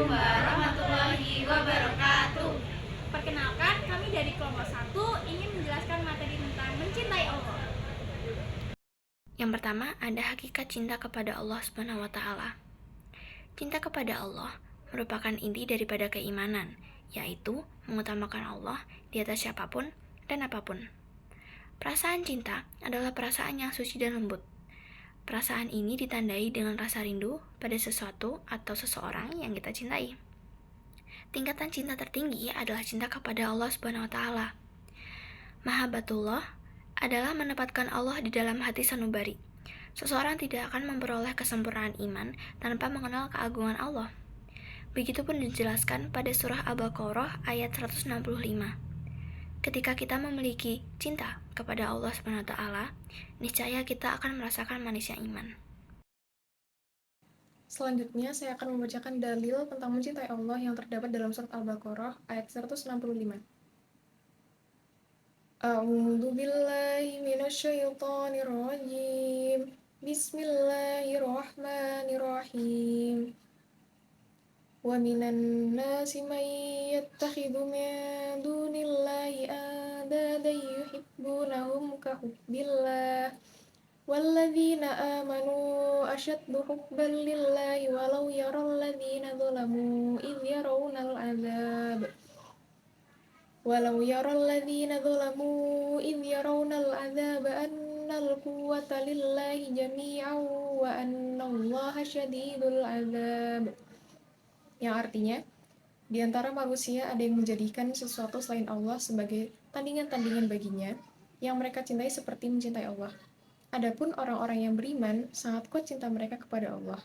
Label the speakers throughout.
Speaker 1: warahmatullahi wabarakatuh. Perkenalkan, kami dari kelompok 1 ingin menjelaskan materi tentang mencintai Allah.
Speaker 2: Yang pertama, ada hakikat cinta kepada Allah Subhanahu wa taala. Cinta kepada Allah merupakan inti daripada keimanan, yaitu mengutamakan Allah di atas siapapun dan apapun. Perasaan cinta adalah perasaan yang suci dan lembut. Perasaan ini ditandai dengan rasa rindu pada sesuatu atau seseorang yang kita cintai. Tingkatan cinta tertinggi adalah cinta kepada Allah Subhanahu wa taala. Mahabbatullah adalah menempatkan Allah di dalam hati sanubari. Seseorang tidak akan memperoleh kesempurnaan iman tanpa mengenal keagungan Allah. Begitupun dijelaskan pada surah Al-Baqarah ayat 165. Ketika kita memiliki cinta kepada Allah SWT, niscaya kita akan merasakan manisnya iman.
Speaker 3: Selanjutnya, saya akan membacakan dalil tentang mencintai Allah yang terdapat dalam surat Al-Baqarah ayat 165. A'udzu billahi minasyaitonir rajim. Bismillahirrahmanirrahim. Wa minan nasi man yattakhidhu min dunillahi andadan yuhibbunahum ka hubbillah. والذين آمنوا أشد حبا لله ولو يرى الذين ظلموا إذ يرون العذاب أن القوة لله جميعا وأن الله شديد العذاب. Yang artinya, di antara manusia ada yang menjadikan sesuatu selain Allah sebagai tandingan-tandingan baginya yang mereka cintai seperti mencintai Allah. Adapun orang-orang yang beriman, sangat kuat cinta mereka kepada Allah.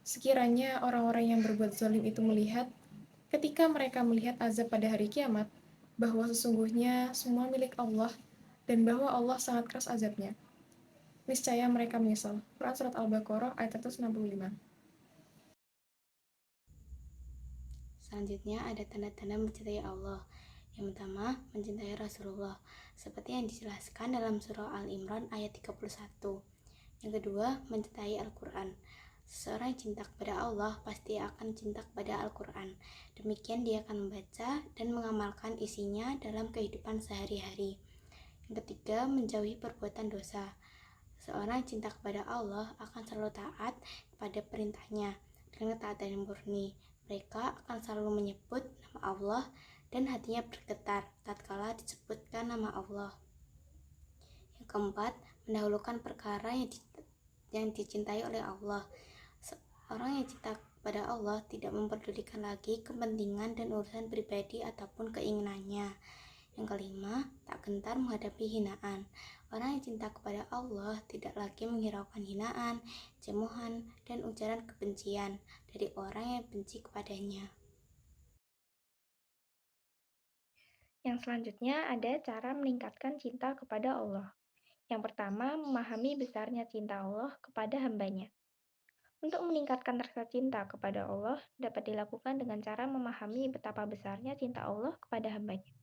Speaker 3: Sekiranya orang-orang yang berbuat zalim itu melihat, ketika mereka melihat azab pada hari kiamat, bahwa sesungguhnya semua milik Allah, dan bahwa Allah sangat keras azabnya, niscaya mereka menyesal. Quran Surat Al-Baqarah ayat 165.
Speaker 2: Selanjutnya ada tanda-tanda mencintai Allah. Yang pertama, mencintai Rasulullah, seperti yang dijelaskan dalam surah Al-Imran ayat 31. Yang kedua, mencintai Al-Quran. Seseorang yang cinta kepada Allah pasti akan cinta kepada Al-Quran. Demikian dia akan membaca dan mengamalkan isinya dalam kehidupan sehari-hari. Yang ketiga, menjauhi perbuatan dosa. Seseorang yang cinta kepada Allah akan selalu taat kepada perintahnya dengan ketaatan yang murni. Mereka akan selalu menyebut nama Allah dan hatinya bergetar tatkala disebutkan nama Allah. Yang keempat, mendahulukan perkara yang dicintai oleh Allah. Orang yang cinta kepada Allah tidak memperdulikan lagi kepentingan dan urusan pribadi ataupun keinginannya. Yang kelima, tak gentar menghadapi hinaan. Orang yang cinta kepada Allah tidak lagi menghiraukan hinaan, cemohan, dan ujaran kebencian dari orang yang benci kepadanya.
Speaker 4: Yang selanjutnya ada cara meningkatkan cinta kepada Allah. Yang pertama, memahami besarnya cinta Allah kepada hambanya. Untuk meningkatkan rasa cinta kepada Allah dapat dilakukan dengan cara memahami betapa besarnya cinta Allah kepada hambanya.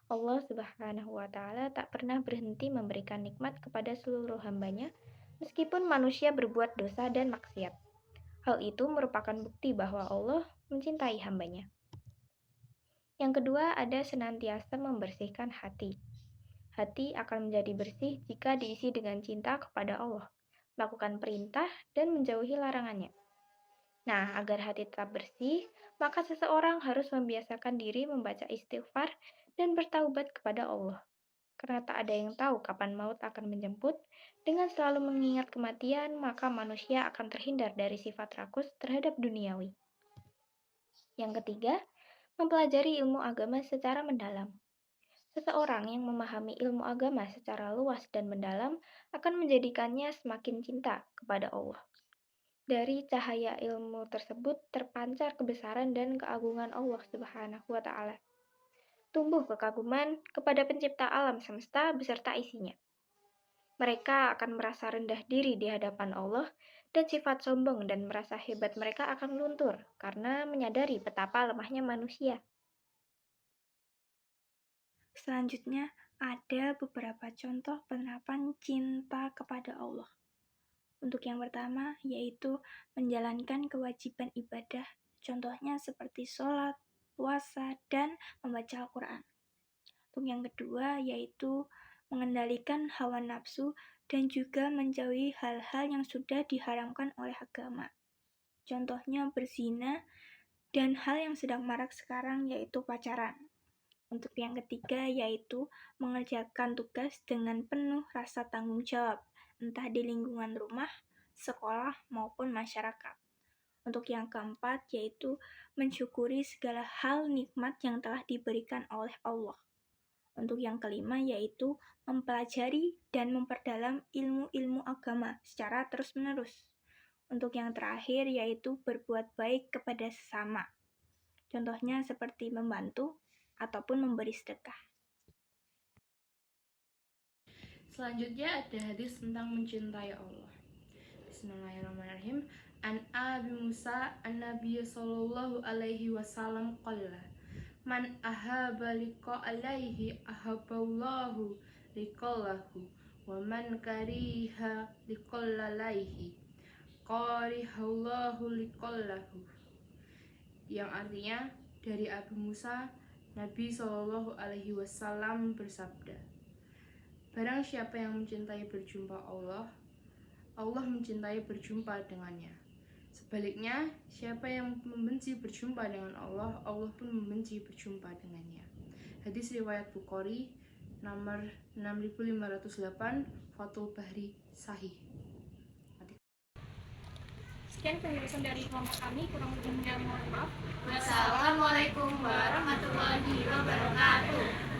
Speaker 4: Allah Subhanahu wa Ta'ala tak pernah berhenti memberikan nikmat kepada seluruh hambanya, meskipun manusia berbuat dosa dan maksiat. Hal itu merupakan bukti bahwa Allah mencintai hambanya. Yang kedua, ada senantiasa membersihkan hati. Hati akan menjadi bersih jika diisi dengan cinta kepada Allah, melakukan perintah, dan menjauhi larangannya. Nah, agar hati tetap bersih, maka seseorang harus membiasakan diri membaca istighfar dan bertaubat kepada Allah. Karena tak ada yang tahu kapan maut akan menjemput, dengan selalu mengingat kematian, maka manusia akan terhindar dari sifat rakus terhadap duniawi. Yang ketiga, mempelajari ilmu agama secara mendalam. Seseorang yang memahami ilmu agama secara luas dan mendalam akan menjadikannya semakin cinta kepada Allah. Dari cahaya ilmu tersebut terpancar kebesaran dan keagungan Allah Subhanahu wa Ta'ala. Tumbuh kekaguman kepada pencipta alam semesta beserta isinya. Mereka akan merasa rendah diri di hadapan Allah dan sifat sombong dan merasa hebat mereka akan luntur karena menyadari betapa lemahnya manusia.
Speaker 1: Selanjutnya, ada beberapa contoh penerapan cinta kepada Allah. Untuk yang pertama, yaitu menjalankan kewajiban ibadah
Speaker 5: Contohnya seperti sholat, puasa, dan membaca Al-Quran. Untuk yang kedua yaitu mengendalikan hawa nafsu dan juga menjauhi hal-hal yang sudah diharamkan oleh agama. Contohnya berzina dan hal yang sedang marak sekarang yaitu pacaran. Untuk yang ketiga yaitu mengerjakan tugas dengan penuh rasa tanggung jawab, entah di lingkungan rumah, sekolah, maupun masyarakat. Untuk yang keempat yaitu mensyukuri segala hal nikmat yang telah diberikan oleh Allah. Untuk yang kelima yaitu mempelajari dan memperdalam ilmu-ilmu agama secara terus-menerus. Untuk yang terakhir yaitu berbuat baik kepada sesama. Contohnya seperti membantu ataupun memberi sedekah.
Speaker 6: Selanjutnya ada hadis tentang mencintai Allah. Bismillahirrahmanirrahim. An Abi Musa an-Nabiy sallallahu alaihi wasallam qala man ahabba liqa alaihi ahabballahu liqallahu wa man kariha liqallalaihi qarihallahu liqallahu. Yang artinya dari Abu Musa, Nabi Shallallahu Alaihi Wasallam bersabda, barang siapa yang mencintai berjumpa Allah, Allah mencintai berjumpa dengannya. Sebaliknya, siapa yang membenci berjumpa dengan Allah, Allah pun membenci berjumpa dengannya. Hadis riwayat Bukhari nomor 6508, Fathul Bahri Sahih.
Speaker 1: Sekian penjelasan dari kelompok kami, kurang lebihnya mohon maaf.
Speaker 2: Wassalamualaikum warahmatullahi wabarakatuh.